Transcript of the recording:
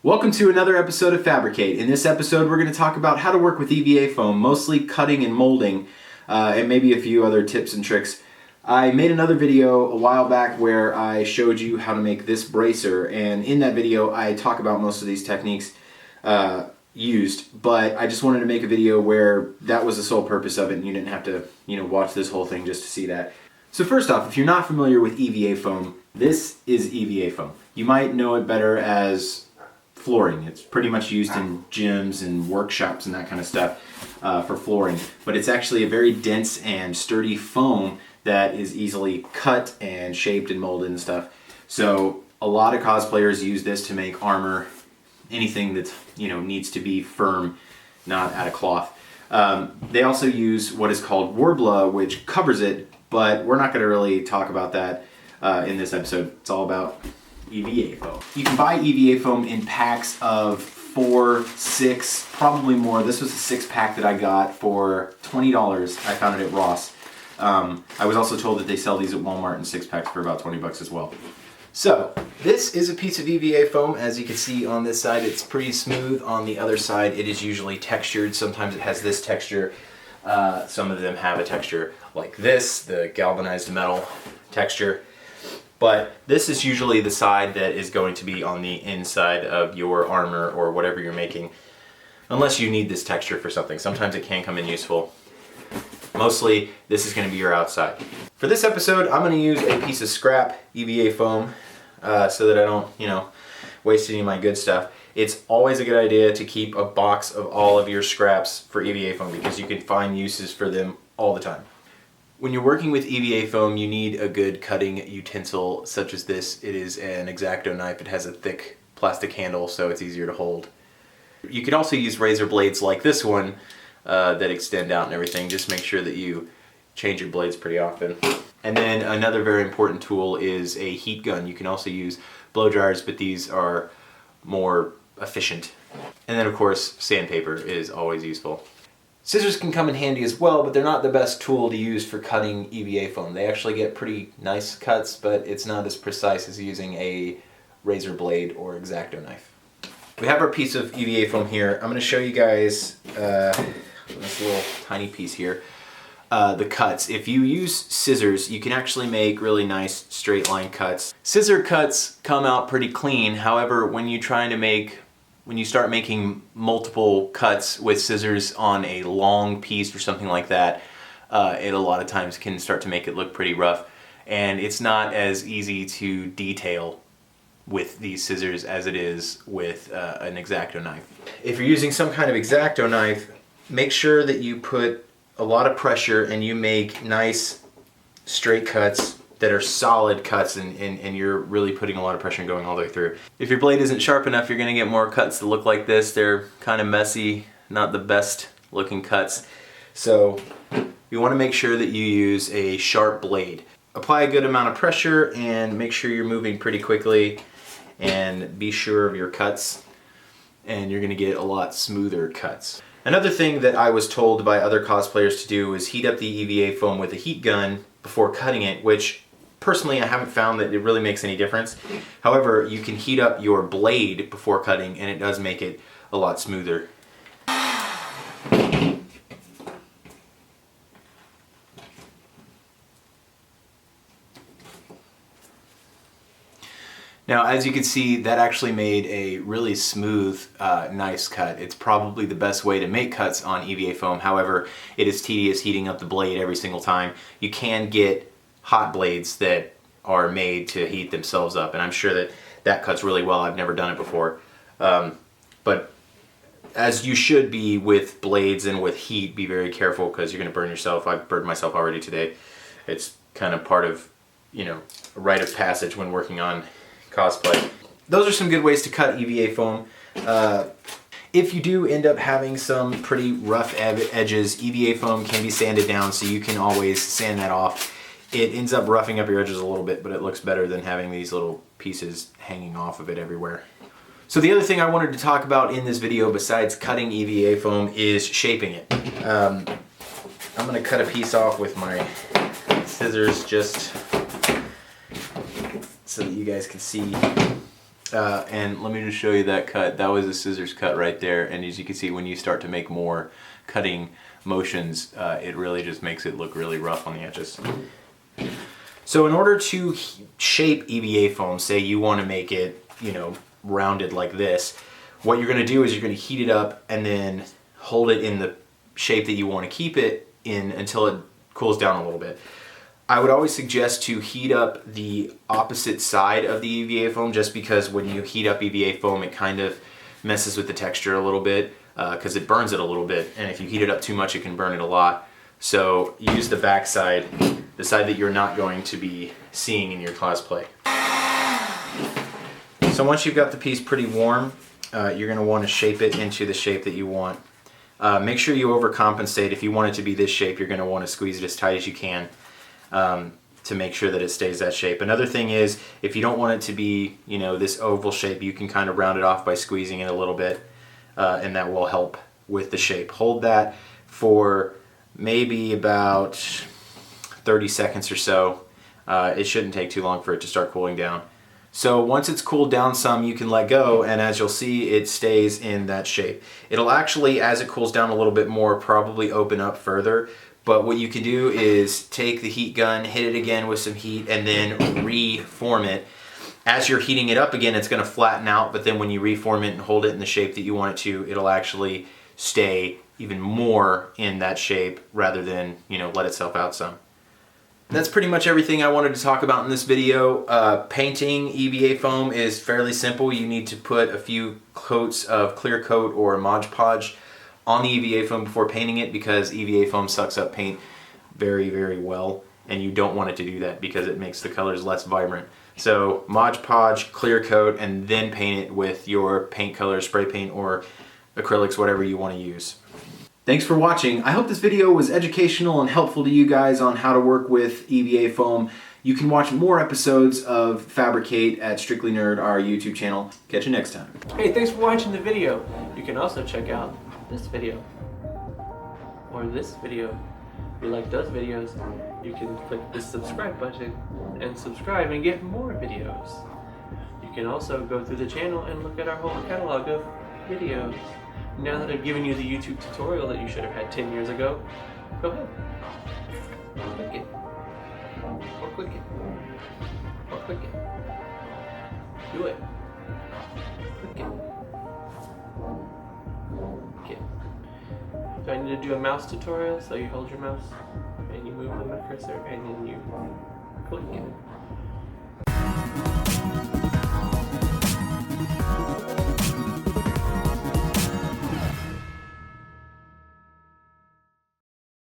Welcome to another episode of Fabricate. In this episode, we're going to talk about how to work with EVA foam, mostly cutting and molding, and maybe a few other tips and tricks. I made another video a while back where I showed you how to make this bracer, and in that video I talk about most of these techniques used, but I just wanted to make a video where that was the sole purpose of it and you didn't have to, watch this whole thing just to see that. So first off, if you're not familiar with EVA foam, this is EVA foam. You might know it better as flooring. It's pretty much used in gyms and workshops and that kind of stuff for flooring, but it's actually a very dense and sturdy foam that is easily cut and shaped and molded and stuff. So a lot of cosplayers use this to make armor, anything that needs to be firm, not out of cloth. They also use what is called Warbla, which covers it, but we're not going to really talk about that in this episode. It's all about EVA foam. You can buy EVA foam in packs of 4, 6, probably more. This was a 6-pack that I got for $20. I found it at Ross. I was also told that they sell these at Walmart in 6-packs for about 20 bucks as well. So this is a piece of EVA foam. As you can see on this side, it's pretty smooth. On the other side, it is usually textured. Sometimes it has this texture. Some of them have a texture like this, the galvanized metal texture. But this is usually the side that is going to be on the inside of your armor or whatever you're making, unless you need this texture for something. Sometimes it can come in useful. Mostly, this is going to be your outside. For this episode, I'm going to use a piece of scrap EVA foam so that I don't, waste any of my good stuff. It's always a good idea to keep a box of all of your scraps for EVA foam because you can find uses for them all the time. When you're working with EVA foam, you need a good cutting utensil such as this. It is an X-Acto knife. It has a thick plastic handle, so it's easier to hold. You can also use razor blades like this one that extend out and everything. Just make sure that you change your blades pretty often. And then another very important tool is a heat gun. You can also use blow dryers, but these are more efficient. And then of course, sandpaper is always useful. Scissors can come in handy as well, but they're not the best tool to use for cutting EVA foam. They actually get pretty nice cuts, but it's not as precise as using a razor blade or X-Acto knife. We have our piece of EVA foam here. I'm going to show you guys this little tiny piece here, the cuts. If you use scissors, you can actually make really nice straight line cuts. Scissor cuts come out pretty clean. However, when you start making multiple cuts with scissors on a long piece or something like that, it a lot of times can start to make it look pretty rough. And it's not as easy to detail with these scissors as it is with an X-Acto knife. If you're using some kind of X-Acto knife, make sure that you put a lot of pressure and you make nice straight cuts that are solid cuts and you're really putting a lot of pressure and going all the way through. If your blade isn't sharp enough, you're going to get more cuts that look like this. They're kind of messy, not the best looking cuts. So you want to make sure that you use a sharp blade. Apply a good amount of pressure and make sure you're moving pretty quickly and be sure of your cuts and you're going to get a lot smoother cuts. Another thing that I was told by other cosplayers to do is heat up the EVA foam with a heat gun before cutting it, which personally I haven't found that it really makes any difference. However, you can heat up your blade before cutting and it does make it a lot smoother. Now, as you can see, that actually made a really smooth, nice cut. It's probably the best way to make cuts on EVA foam. However, it is tedious heating up the blade every single time. You can get hot blades that are made to heat themselves up, and I'm sure that cuts really well. I've never done it before. But as you should be with blades and with heat, be very careful because you're going to burn yourself. I've burned myself already today. It's kind of part of, a rite of passage when working on cosplay. Those are some good ways to cut EVA foam. If you do end up having some pretty rough edges, EVA foam can be sanded down, so you can always sand that off. It ends up roughing up your edges a little bit, but it looks better than having these little pieces hanging off of it everywhere. So the other thing I wanted to talk about in this video besides cutting EVA foam is shaping it. I'm going to cut a piece off with my scissors just so that you guys can see And let me just show you that cut. That was a scissors cut right there. And as you can see, when you start to make more cutting motions, it really just makes it look really rough on the edges. So in order to shape EVA foam, say you want to make it, you know, rounded like this, what you're going to do is you're going to heat it up and then hold it in the shape that you want to keep it in until it cools down a little bit. I would always suggest to heat up the opposite side of the EVA foam, just because when you heat up EVA foam, it kind of messes with the texture a little bit because it burns it a little bit, and if you heat it up too much, it can burn it a lot. So use the back side, the side that you're not going to be seeing in your class play. So once you've got the piece pretty warm, you're going to want to shape it into the shape that you want. Make sure you overcompensate. If you want it to be this shape, you're going to want to squeeze it as tight as you can to make sure that it stays that shape. Another thing is, if you don't want it to be, you know, this oval shape, you can kind of round it off by squeezing it a little bit, and that will help with the shape. Hold that for maybe about 30 seconds or so. It shouldn't take too long for it to start cooling down. So once it's cooled down some, you can let go, and as you'll see, it stays in that shape. It'll actually, as it cools down a little bit more, probably open up further. But what you can do is take the heat gun, hit it again with some heat, and then reform it. As you're heating it up again, it's going to flatten out, but then when you reform it and hold it in the shape that you want it to, it'll actually stay even more in that shape rather than, you know, let itself out some. That's pretty much everything I wanted to talk about in this video. Painting EVA foam is fairly simple. You need to put a few coats of clear coat or Mod Podge on the EVA foam before painting it, because EVA foam sucks up paint very, very well, and you don't want it to do that because it makes the colors less vibrant. So Mod Podge, clear coat, and then paint it with your paint color, spray paint or acrylics, whatever you want to use. Thanks for watching. I hope this video was educational and helpful to you guys on how to work with EVA foam. You can watch more episodes of Fabricate at Strictly Nerd, our YouTube channel. Catch you next time. Hey, thanks for watching the video. You can also check out this video or this video. If you like those videos, you can click the subscribe button and subscribe and get more videos. You can also go through the channel and look at our whole catalog of videos. Now that I've given you the YouTube tutorial that you should have had 10 years ago, go ahead. Click it. Or click it. Or click it. Do it. Click it. Click it. Do I need to do a mouse tutorial? So you hold your mouse and you move the cursor and then you click it.